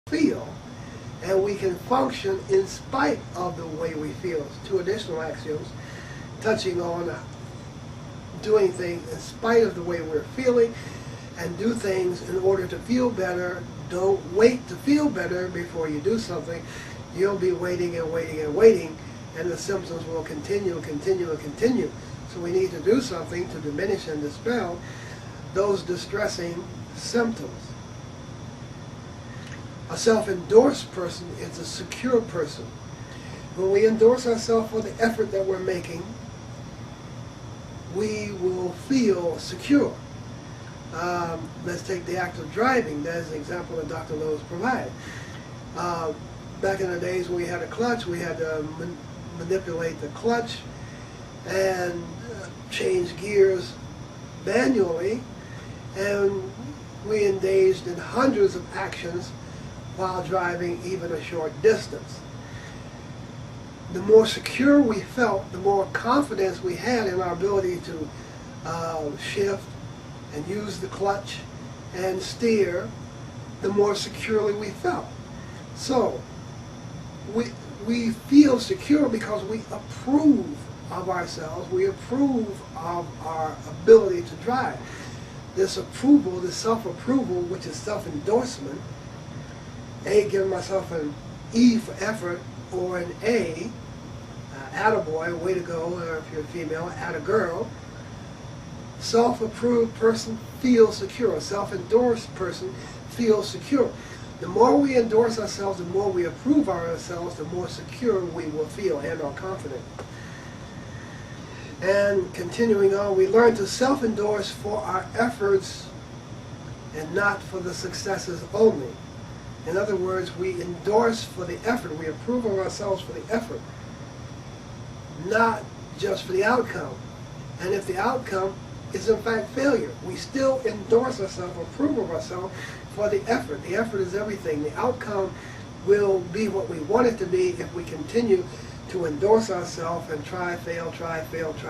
feel, and we can function in spite of the way we feel. Two additional axioms touching on doing things in spite of the way we're feeling, and do things in order to feel better. Don't wait to feel better before you do something. You'll be waiting and waiting and waiting, and the symptoms will continue and continue and continue. So we need to do something to diminish and dispel those distressing symptoms. A self-endorsed person is a secure person. When we endorse ourselves for the effort that we're making, we will feel secure. Let's take the act of driving. That is an example that Dr. Lowe's provided. Back in the days when we had a clutch, we had to manipulate the clutch and change gears manually, and we engaged in hundreds of actions while driving even a short distance. The more secure we felt, the more confidence we had in our ability to shift and use the clutch and steer, the more securely we felt. So we feel secure because we approve of ourselves, we approve of our ability to drive. This approval, this self-approval, which is self-endorsement, A, giving myself an E for effort, or an A, attaboy, way to go, or if you're a female, attagirl. Self-approved person feels secure. A self-endorsed person feels secure. The more we endorse ourselves, the more we approve of ourselves, the more secure we will feel and are confident. And continuing on, we learn to self-endorse for our efforts and not for the successes only. In other words, we endorse for the effort. We approve of ourselves for the effort, not just for the outcome. And if the outcome is in fact failure, we still endorse ourselves, approve of ourselves for the effort. The effort is everything. The outcome will be what we want it to be if we continue to endorse ourselves and try, fail,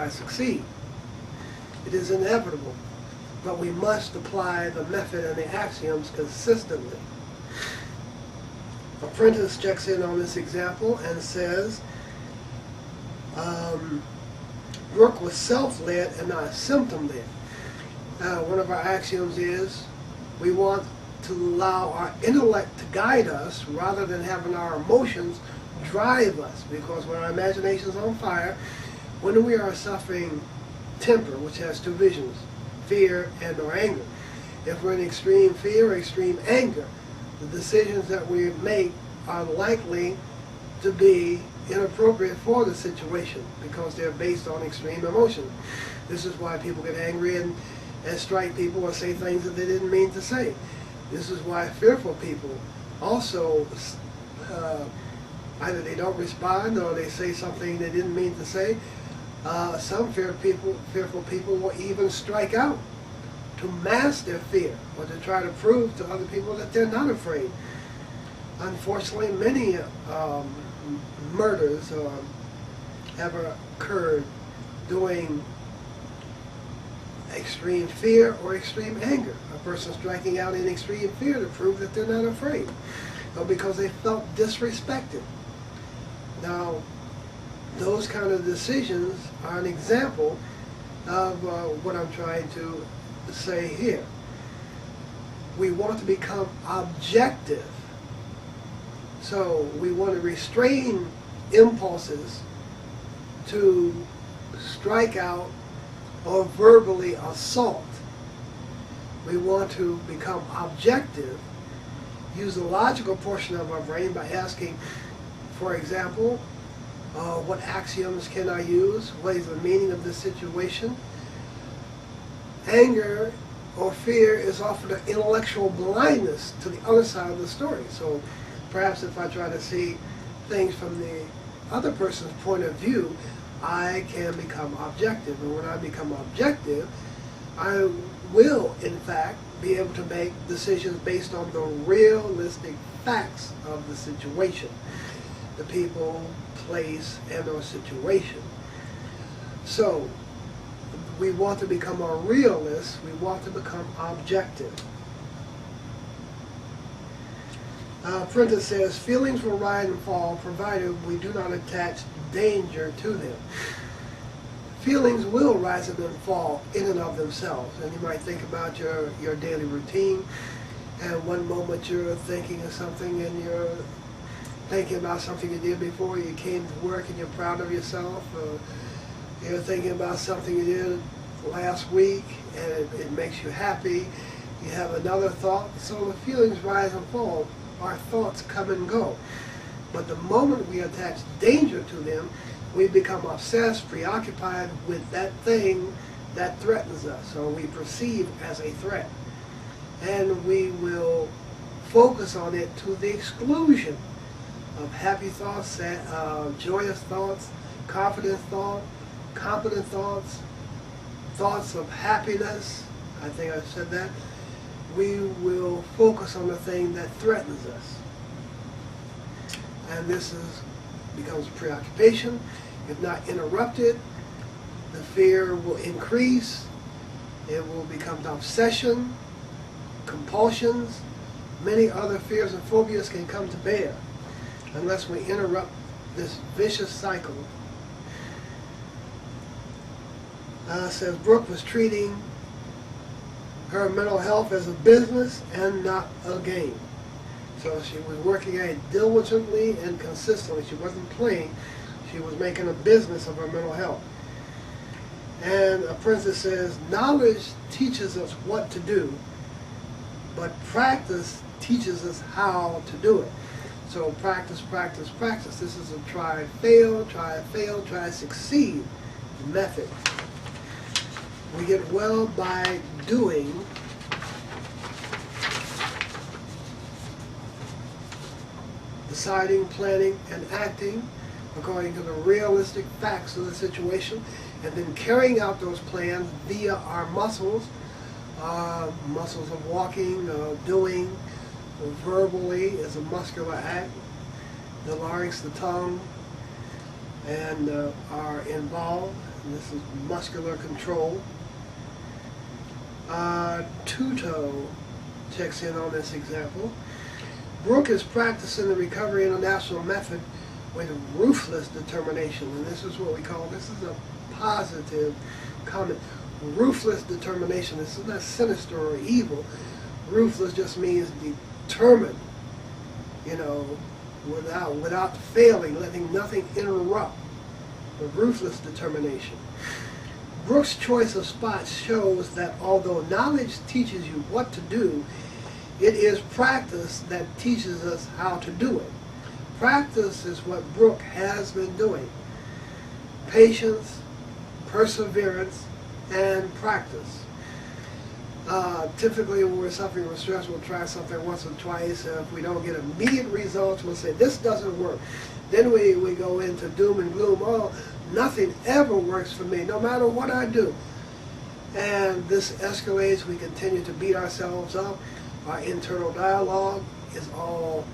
succeed. It is inevitable, but we must apply the method and the axioms consistently. Apprentice checks in on this example and says, work was self-led and not symptom-led. One of our axioms is we want to allow our intellect to guide us rather than having our emotions drive us, because when our imagination is on fire, when we are suffering temper, which has two visions, fear and or anger. If we're in extreme fear or extreme anger, the decisions that we make are likely to be inappropriate for the situation because they're based on extreme emotion. This is why people get angry and strike people or say things that they didn't mean to say. This is why fearful people also either they don't respond or they say something they didn't mean to say. Some fearful people will even strike out to mask their fear or to try to prove to other people that they're not afraid. Unfortunately, many murders have occurred doing extreme fear or extreme anger. A person striking out in extreme fear to prove that they're not afraid, or because they felt disrespected. Now, those kind of decisions are an example of what I'm trying to say here. We want to become objective. So we want to restrain impulses to strike out or verbally assault. We want to become objective, use the logical portion of our brain by asking, for example, what axioms can I use? What is the meaning of this situation? Anger or fear is often an intellectual blindness to the other side of the story. So perhaps if I try to see things from the other person's point of view, I can become objective. And when I become objective, I will, in fact, be able to make decisions based on the realistic facts of the situation, the people, place, and or situation. So we want to become a realist. We want to become objective. Printer says, feelings will rise and fall provided we do not attach danger to them. Feelings will rise and fall in and of themselves. And you might think about your daily routine, and one moment you're thinking of something and you're thinking about something you did before you came to work and you're proud of yourself. You're thinking about something you did last week and it makes you happy. You have another thought. So the feelings rise and fall. Our thoughts come and go. But the moment we attach danger to them, we become obsessed, preoccupied with that thing that threatens us, or we perceive as a threat. And we will focus on it to the exclusion of happy thoughts, joyous thoughts, confident thoughts, competent thoughts, thoughts of happiness. I think I said that. We will focus on the thing that threatens us. And this becomes preoccupation. If not interrupted, the fear will increase. It will become an obsession, compulsions. Many other fears and phobias can come to bear unless we interrupt this vicious cycle. Says Brooke was treating her mental health as a business and not a game. So she was working at it diligently and consistently. She wasn't playing. She was making a business of her mental health. And a princess says, knowledge teaches us what to do, but practice teaches us how to do it. So practice, practice, practice. This is a try, fail, try, succeed method. We get well by doing, deciding, planning, and acting according to the realistic facts of the situation, and then carrying out those plans via our muscles, muscles of walking, doing, verbally is a muscular act. The larynx, the tongue, and are involved. And this is muscular control. Pt.02 checks in on this example. Brooke is practicing the Recovery International method with ruthless determination, and this is what we call, this is a positive comment, ruthless determination. This is not sinister or evil. Ruthless just means determined, you know, without failing, letting nothing interrupt. The ruthless determination. Brooke's choice of spots shows that although knowledge teaches you what to do, it is practice that teaches us how to do it. Practice is what Brooke has been doing. Patience, perseverance, and practice. Typically when we're suffering with stress, we'll try something once or twice, and if we don't get immediate results, we'll say, this doesn't work. Then we go into doom and gloom. Oh, nothing ever works for me, no matter what I do. And this escalates. We continue to beat ourselves up. Our internal dialogue is all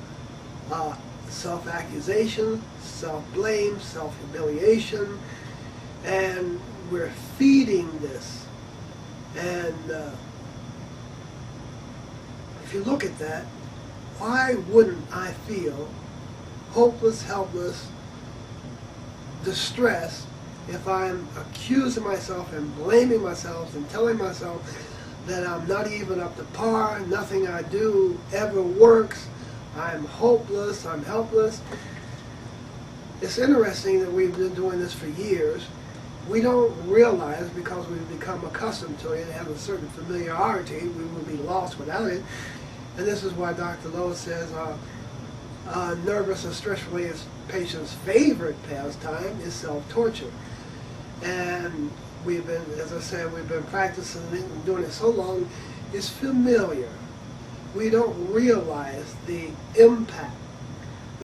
self-accusation, self-blame, self-humiliation, and we're feeding this. And if you look at that, why wouldn't I feel hopeless, helpless, distressed if I'm accusing myself and blaming myself and telling myself that I'm not even up to par, nothing I do ever works, I'm hopeless, I'm helpless. It's interesting that we've been doing this for years. We don't realize, because we've become accustomed to it and have a certain familiarity, we will be lost without it. And this is why Dr. Lowe says nervous and stress-related patients' favorite pastime is self-torture. And we've been, as I said, we've been practicing it and doing it so long, it's familiar. We don't realize the impact